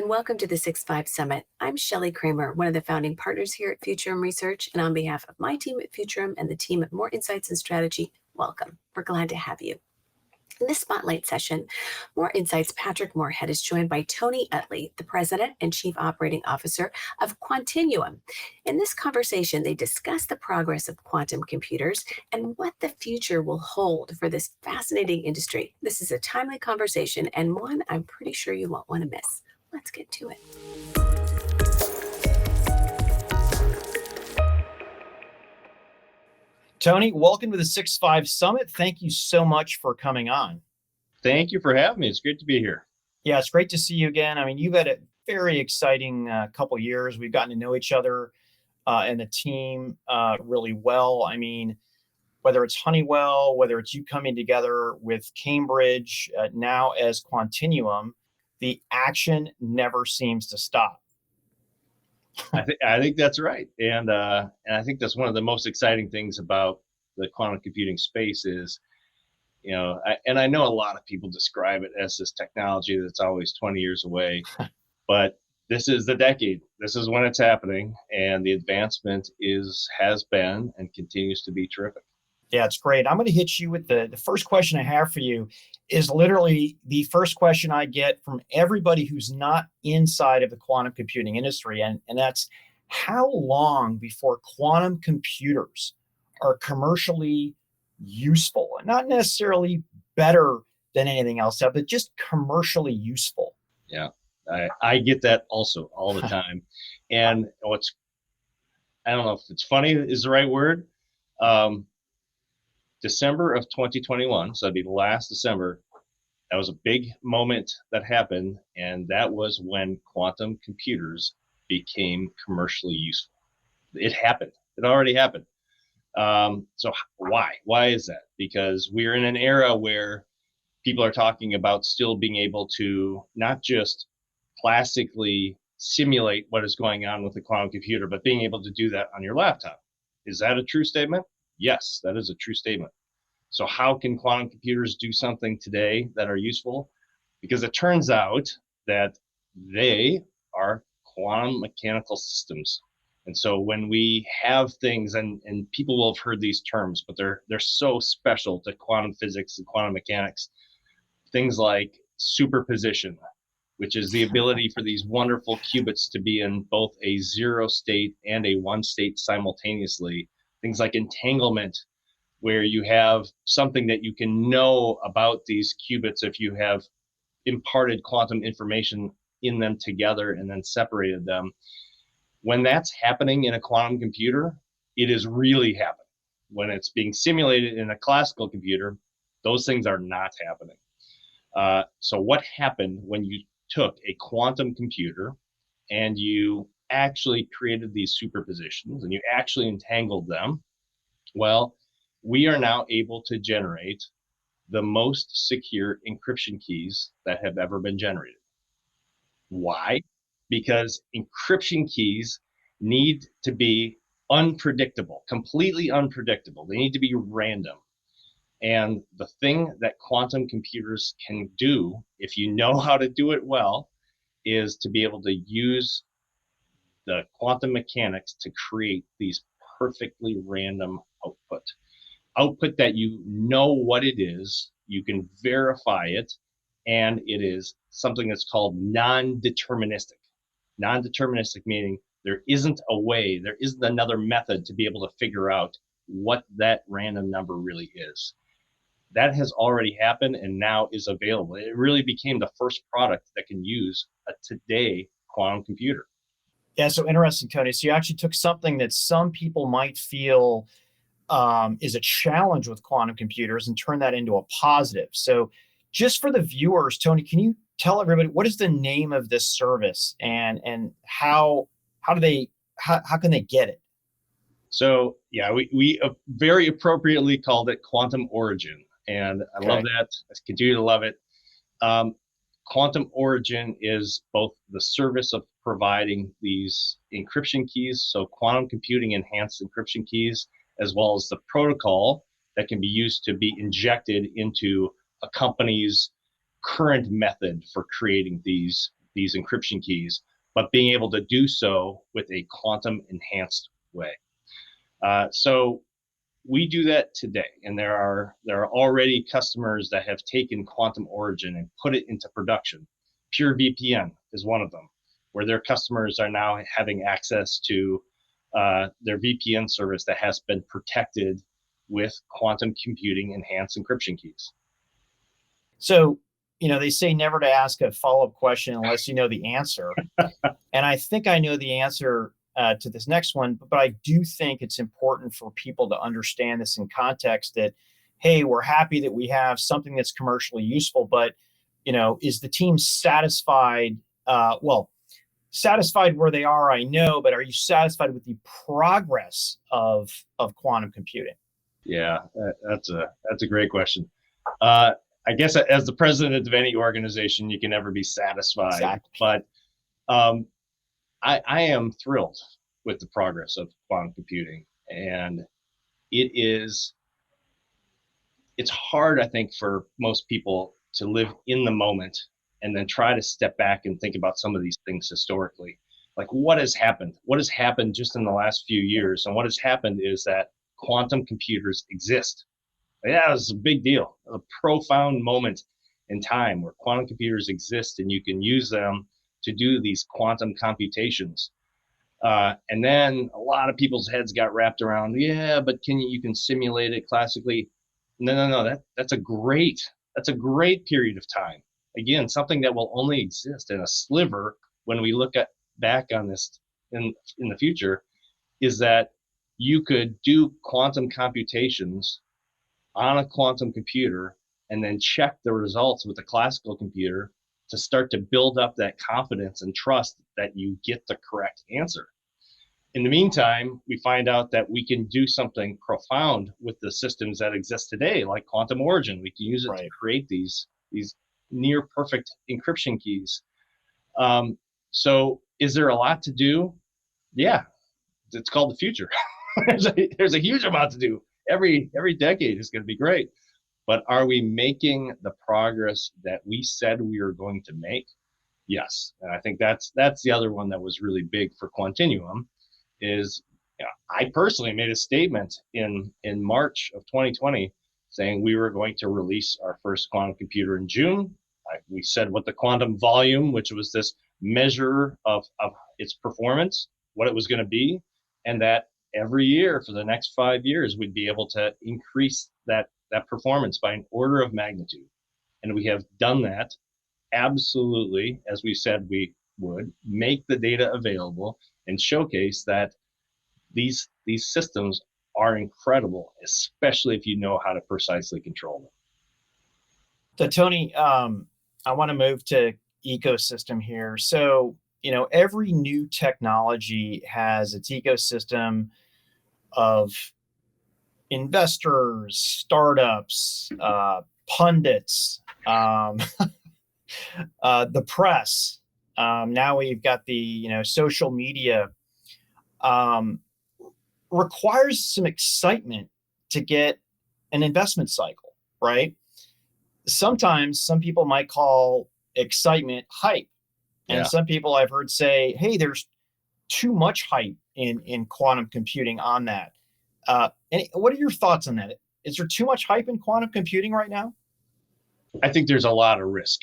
and welcome to the 6-5 Summit. I'm Shelley Kramer, one of the founding partners here at Futurum Research, and on behalf of my team at Futurum and the team at Moor Insights and Strategy, welcome. We're glad to have you. In this spotlight session, Moor Insights' Patrick Moorhead is joined by Tony Uttley, the President and Chief Operating Officer of Quantinuum. In this conversation, they discuss the progress of quantum computers and what the future will hold for this fascinating industry. This is a timely conversation and one I'm pretty sure you won't want to miss. Let's get to it. Tony, welcome to the 6-5 Summit. Thank you so much for coming on. Thank you for having me. It's great to be here. Yeah, it's great to see you again. I mean, you've had a very exciting couple years. We've gotten to know each other and the team really well. I mean, whether it's Honeywell, whether it's you coming together with Cambridge, now as Quantinuum, the action never seems to stop. I think that's right, and I think that's one of the most exciting things about the quantum computing space is, I know a lot of people describe it as this technology that's always 20 years away, but this is the decade. This is when it's happening, and the advancement has been and continues to be terrific. Yeah, it's great. I'm going to hit you with the first question I have for you is literally the first question I get from everybody who's not inside of the quantum computing industry. And that's how long before quantum computers are commercially useful? Not necessarily better than anything else, but just commercially useful. Yeah, I get that also all the time. And I don't know if it's funny is the right word. December of 2021, so that'd be last December, that was a big moment that happened, and that was when quantum computers became commercially useful. It happened. It already happened. So why? Why is that? Because we're in an era where people are talking about still being able to not just classically simulate what is going on with the quantum computer, but being able to do that on your laptop. Is that a true statement? Yes, that is a true statement. So how can quantum computers do something today that are useful? Because it turns out that they are quantum mechanical systems. And so when we have things, and people will have heard these terms, but they're so special to quantum physics and quantum mechanics, things like superposition, which is the ability for these wonderful qubits to be in both a 0 state and a 1 state simultaneously. Things like entanglement, where you have something that you can know about these qubits if you have imparted quantum information in them together and then separated them. When that's happening in a quantum computer, it is really happening. When it's being simulated in a classical computer, those things are not happening. So what happened when you took a quantum computer and you actually created these superpositions and you actually entangled them? Well, we are now able to generate the most secure encryption keys that have ever been generated. Why? Because encryption keys need to be unpredictable, completely unpredictable. They need to be random. And the thing that quantum computers can do, if you know how to do it well, is to be able to use the quantum mechanics to create these perfectly random output that you know what it is, you can verify it, and it is something that's called non-deterministic. Non-deterministic meaning there isn't a way, there isn't another method to be able to figure out what that random number really is. That has already happened and now is available. It really became the first product that can use a today quantum computer. Yeah, so interesting, Tony. So you actually took something that some people might feel is a challenge with quantum computers and turn that into a positive. So just for the viewers, Tony, can you tell everybody what is the name of this service and how can they get it? So yeah, we very appropriately called it Quantum Origin, and I love that. I continue to love it. Quantum Origin is both the service of providing these encryption keys, so quantum computing enhanced encryption keys, as well as the protocol that can be used to be injected into a company's current method for creating these these encryption keys, but being able to do so with a quantum enhanced way. So we do that today, and there are already customers that have taken Quantum Origin and put it into production. Pure VPN is one of them, where their customers are now having access to their VPN service that has been protected with quantum computing enhanced encryption keys. So, they say never to ask a follow-up question unless you know the answer. And I think I know the answer to this next one, but I do think it's important for people to understand this in context that, hey, we're happy that we have something that's commercially useful, but, is the team satisfied? Satisfied where they are, I know, but are you satisfied with the progress of quantum computing? Yeah, that's a great question. I guess as the president of any organization, you can never be satisfied. Exactly. But I am thrilled with the progress of quantum computing, and it's hard, I think, for most people to live in the moment and then try to step back and think about some of these things historically. Like, what has happened? What has happened just in the last few years? And what has happened is that quantum computers exist. Yeah, it was a big deal, a profound moment in time where quantum computers exist and you can use them to do these quantum computations. And then a lot of people's heads got wrapped around, yeah, but you can simulate it classically. No, that's a great period of time. Again, something that will only exist in a sliver when we look back on this in the future, is that you could do quantum computations on a quantum computer and then check the results with a classical computer to start to build up that confidence and trust that you get the correct answer. In the meantime, we find out that we can do something profound with the systems that exist today, like Quantum Origin. We can use it to create these near perfect encryption keys. So is there a lot to do? Yeah, it's called the future. There's a huge amount to do. Every decade is going to be great. But are we making the progress that we said we were going to make? Yes. And I think that's the other one that was really big for Quantinuum is, I personally made a statement in March of 2020 saying we were going to release our first quantum computer in June. We said what the quantum volume, which was this measure of its performance, what it was going to be, and that every year for the next 5 years, we'd be able to increase that performance by an order of magnitude. And we have done that absolutely, as we said we would, make the data available and showcase that these systems are incredible, especially if you know how to precisely control them. So Tony, I want to move to ecosystem here. So, every new technology has its ecosystem of investors, startups, pundits, the press. Now we've got the social media. Requires some excitement to get an investment cycle, right? Sometimes some people might call excitement hype, and some people I've heard say, "Hey, there's too much hype in quantum computing on that." And what are your thoughts on that? Is there too much hype in quantum computing right now? I think there's a lot of risk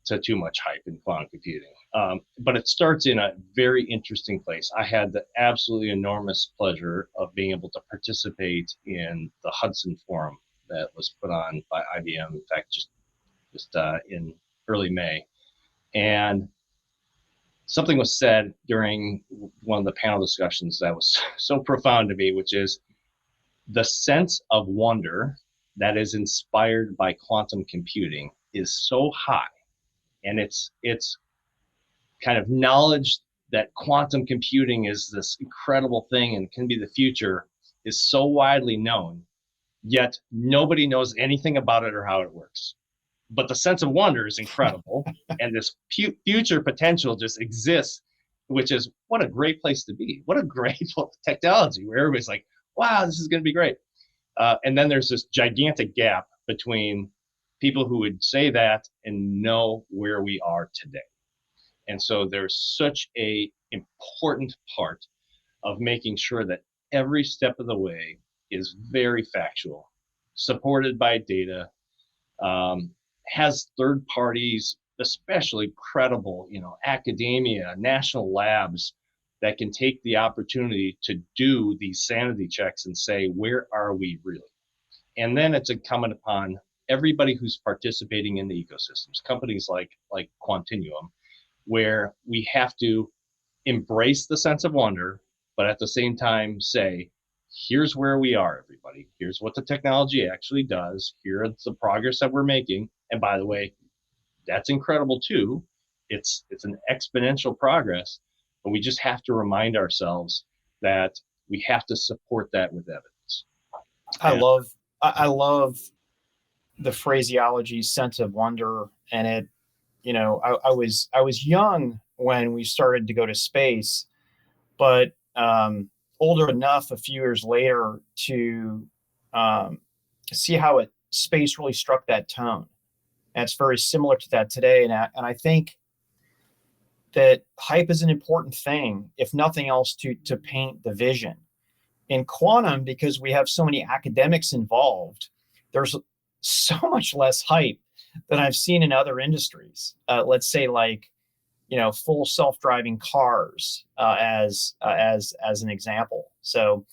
to too much hype in quantum computing. But it starts in a very interesting place. I had the absolutely enormous pleasure of being able to participate in the Hudson Forum that was put on by IBM, in fact, just in early May. And something was said during one of the panel discussions that was so profound to me, which is the sense of wonder that is inspired by quantum computing is so high. And it's kind of knowledge that quantum computing is this incredible thing and can be the future is so widely known, yet nobody knows anything about it or how it works. But the sense of wonder is incredible, and this future potential just exists, which is what a great place to be. What a great technology where everybody's like, wow, this is going to be great. And then there's this gigantic gap between people who would say that and know where we are today. And so there's such a important part of making sure that every step of the way is very factual, supported by data, has third parties, especially credible, academia, national labs that can take the opportunity to do these sanity checks and say, where are we really? And then it's incumbent upon everybody who's participating in the ecosystems, companies like Quantinuum, where we have to embrace the sense of wonder, but at the same time say, here's where we are, everybody. Here's what the technology actually does. Here's the progress that we're making. And by the way, that's incredible too. It's an exponential progress, but we just have to remind ourselves that we have to support that with evidence. I love the phraseology sense of wonder. And it, I was young when we started to go to space, but older enough a few years later to see how space really struck that tone. And it's very similar to that today. And I think that hype is an important thing, if nothing else, to paint the vision. In quantum, because we have so many academics involved, there's so much less hype than I've seen in other industries. Let's say like, full self-driving cars as an example. So,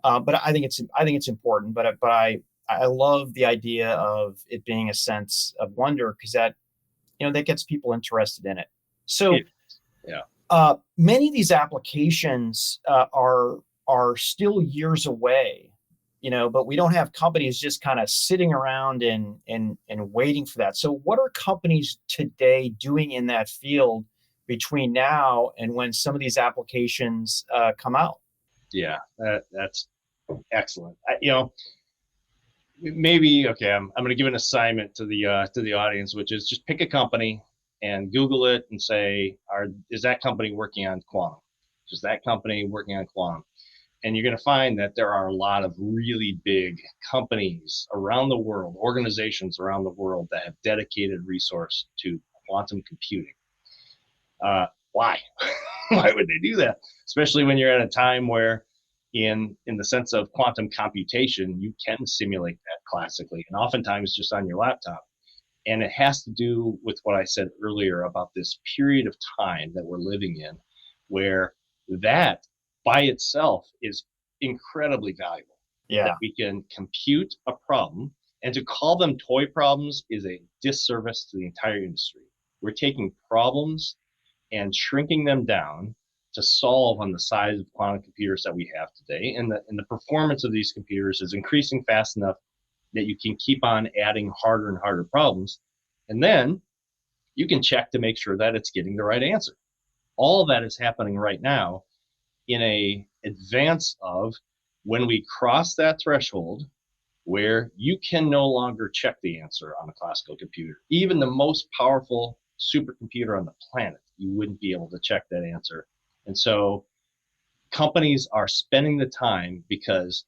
but I think it's important. But I love the idea of it being a sense of wonder, because that gets people interested in it. So, yeah, many of these applications are still years away, but we don't have companies just kind of sitting around and waiting for that. So, what are companies today doing in that field between now and when some of these applications come out? Yeah, that's excellent. Maybe okay. I'm going to give an assignment to the audience, which is just pick a company and Google it and say, is that company working on quantum? Is that company working on quantum? And you're going to find that there are a lot of really big companies around the world, organizations around the world that have dedicated resource to quantum computing. Why? Why would they do that? Especially when you're at a time where in the sense of quantum computation, you can simulate that classically and oftentimes just on your laptop. And it has to do with what I said earlier about this period of time that we're living in, where that by itself is incredibly valuable. Yeah. That we can compute a problem, and to call them toy problems is a disservice to the entire industry. We're taking problems and shrinking them down to solve on the size of quantum computers that we have today. And the performance of these computers is increasing fast enough that you can keep on adding harder and harder problems. And then you can check to make sure that it's getting the right answer. All of that is happening right now in a advance of when we cross that threshold where you can no longer check the answer on a classical computer. Even the most powerful supercomputer on the planet, you wouldn't be able to check that answer. And so companies are spending the time because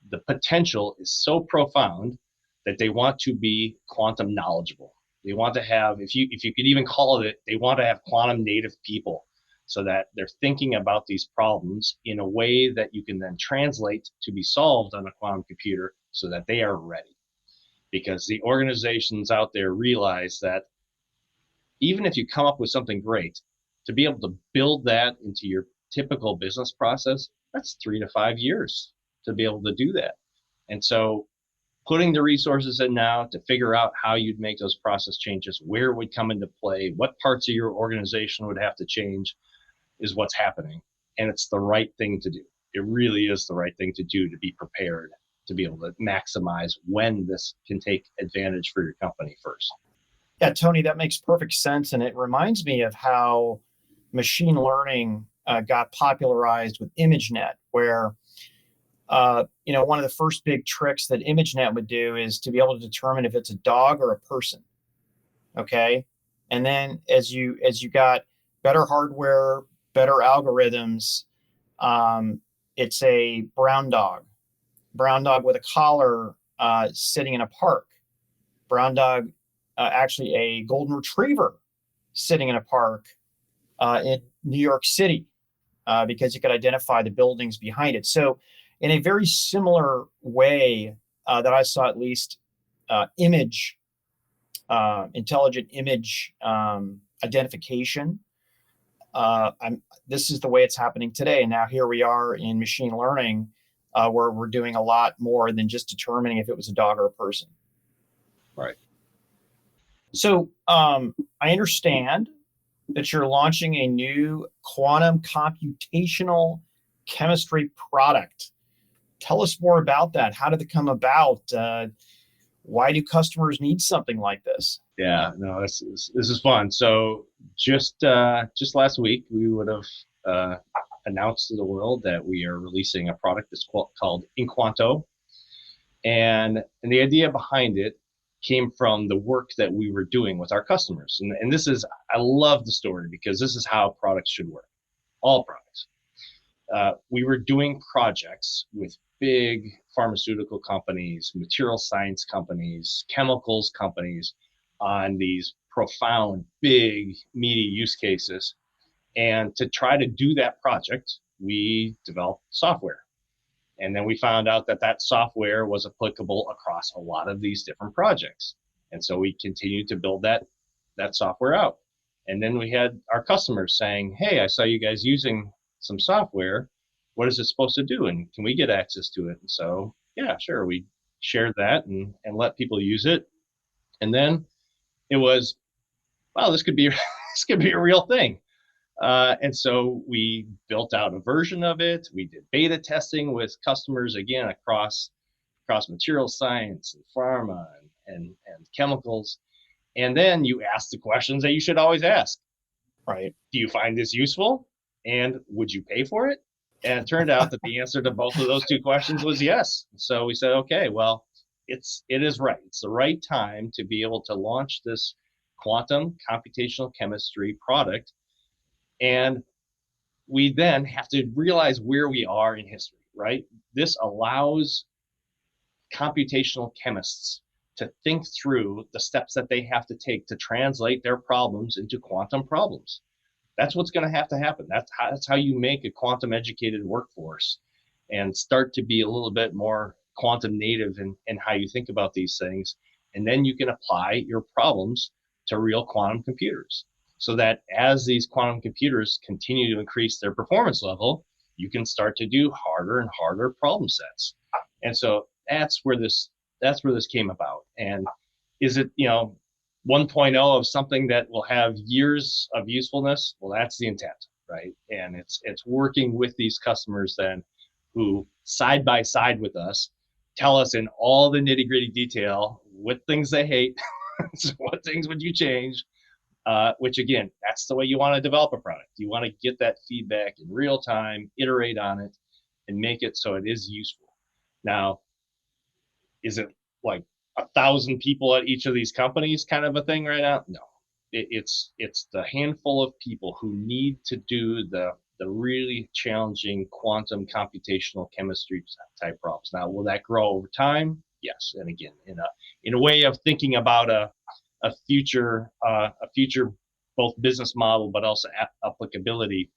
the potential is so profound that they want to be quantum knowledgeable. They want to have, if you could even call it, they want to have quantum native people so that they're thinking about these problems in a way that you can then translate to be solved on a quantum computer so that they are ready. Because the organizations out there realize that even if you come up with something great, to be able to build that into your typical business process, that's 3 to 5 years to be able to do that. And so putting the resources in now to figure out how you'd make those process changes, where it would come into play, what parts of your organization would have to change is what's happening. And it's the right thing to do. It really is the right thing to do to be prepared to be able to maximize when this can take advantage for your company first. Yeah, Tony, that makes perfect sense. And it reminds me of how machine learning got popularized with ImageNet, where one of the first big tricks that ImageNet would do is to be able to determine if it's a dog or a person. Okay. And then as you got better hardware, better algorithms, it's a brown dog with a collar sitting in a park. Brown dog, actually a golden retriever sitting in a park in New York City because you could identify the buildings behind it. So, in a very similar way that I saw, at least image, intelligent image identification. This is the way it's happening today. And now here we are in machine learning, where we're doing a lot more than just determining if it was a dog or a person. Right. So I understand that you're launching a new quantum computational chemistry product. Tell us more about that. How did it come about? Why do customers need something like this? Yeah, no, this is fun. So just last week, we would have announced to the world that we are releasing a product that's called Inquanto, and the idea behind it came from the work that we were doing with our customers. And this is, I love the story because this is how products should work. All products. We were doing projects with big pharmaceutical companies, material science companies, chemicals companies on these profound, big, meaty use cases. And to try to do that project, we developed software. And then we found out that that software was applicable across a lot of these different projects. And so we continued to build that software out. And then we had our customers saying, hey, I saw you guys using some software. What is it supposed to do? And can we get access to it? And so, yeah, sure. We shared that and let people use it. And then it was, wow, this could be a real thing. And so we built out a version of it. We did beta testing with customers, again, across material science and pharma and chemicals. And then you ask the questions that you should always ask. Right. Do you find this useful? And would you pay for it? And it turned out that the answer to both of those two questions was yes. So we said, okay, well, it is right. It's the right time to be able to launch this quantum computational chemistry product. And we then have to realize where we are in history, right? This allows computational chemists to think through the steps that they have to take to translate their problems into quantum problems. That's what's going to happen. That's how you make a quantum educated workforce and start to be a little bit more quantum native in how you think about these things. And then you can apply your problems to real quantum computers, so that as these quantum computers continue to increase their performance level, you can start to do harder and harder problem sets. And so that's where this came about. And is it, 1.0 of something that will have years of usefulness? Well, that's the intent, right? And it's working with these customers then who side by side with us tell us in all the nitty-gritty detail what things they hate, so what things would you change, which again, that's the way you want to develop a product. You want to get that feedback in real time, iterate on it, and make it so it is useful. Now, is it like 1,000 people at each of these companies kind of a thing right now? No, it's the handful of people who need to do the really challenging quantum computational chemistry type problems. Now, will that grow over time? Yes. And again, in a way of thinking about a future both business model, but also applicability,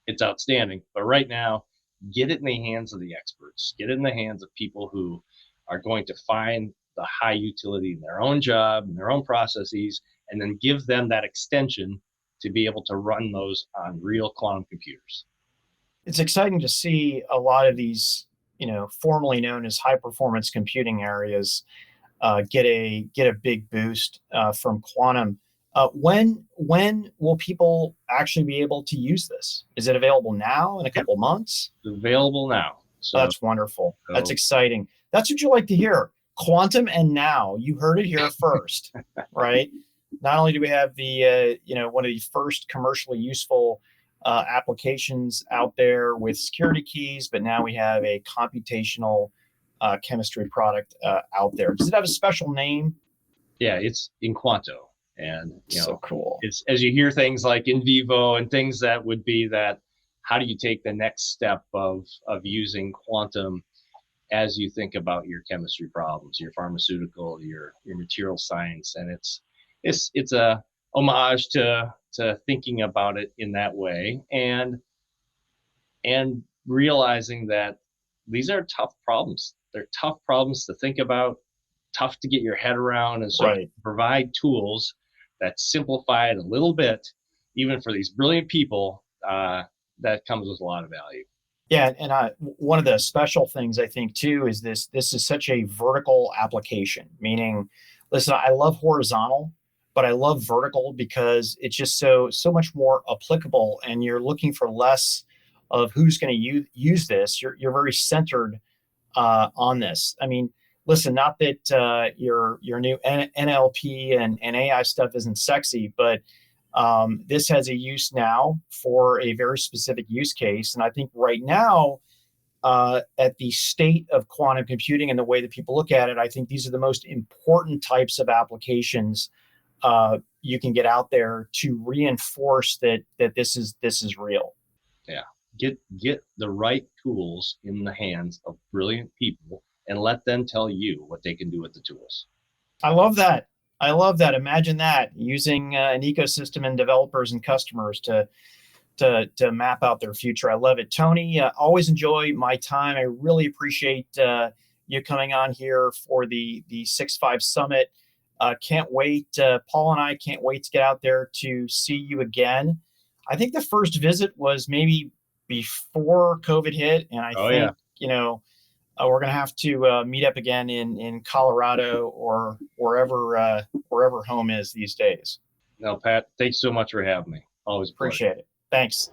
it's outstanding. But right now, get it in the hands of the experts, get it in the hands of people who are going to find the high utility in their own job, in their own processes, and then give them that extension to be able to run those on real quantum computers. It's exciting to see a lot of these, formerly known as high performance computing areas get a big boost from quantum. When will people actually be able to use this? Is it available now in a couple months? It's available now. So that's wonderful. That's exciting. That's what you like to hear. Quantum and now. You heard it here first, right? Not only do we have the one of the first commercially useful applications out there with security keys, but now we have a computational chemistry product out there. Does it have a special name? Yeah, it's Inquanto. And so cool. It's, as you hear things like in vivo and things that would be that, how do you take the next step of using quantum as you think about your chemistry problems, your pharmaceutical, your material science? And it's homage to thinking about it in that way, and realizing that these are tough problems. They're tough problems to think about, tough to get your head around, and so Right. provide tools that simplify it a little bit, even for these brilliant people, that comes with a lot of value. Yeah, and one of the special things I think too is this is such a vertical application. Meaning, listen, I love horizontal, but I love vertical because it's just so much more applicable, and you're looking for less of who's going to use this. You're very centered on this. I mean, listen, not that your new NLP and AI stuff isn't sexy, but this has a use now for a very specific use case. And I think right now, at the state of quantum computing and the way that people look at it, I think these are the most important types of applications you can get out there to reinforce that this is real. Yeah, get the right tools in the hands of brilliant people and let them tell you what they can do with the tools. I love that. I love that. Imagine that, using an ecosystem and developers and customers to map out their future. I love it. Tony, always enjoy my time. I really appreciate you coming on here for the 6.5 Summit. Can't wait. Paul and I can't wait to get out there to see you again. I think the first visit was maybe before COVID hit, and I think we're going to have to meet up again in Colorado or wherever home is these days. No, Pat, thanks so much for having me. Always appreciate it. Thanks.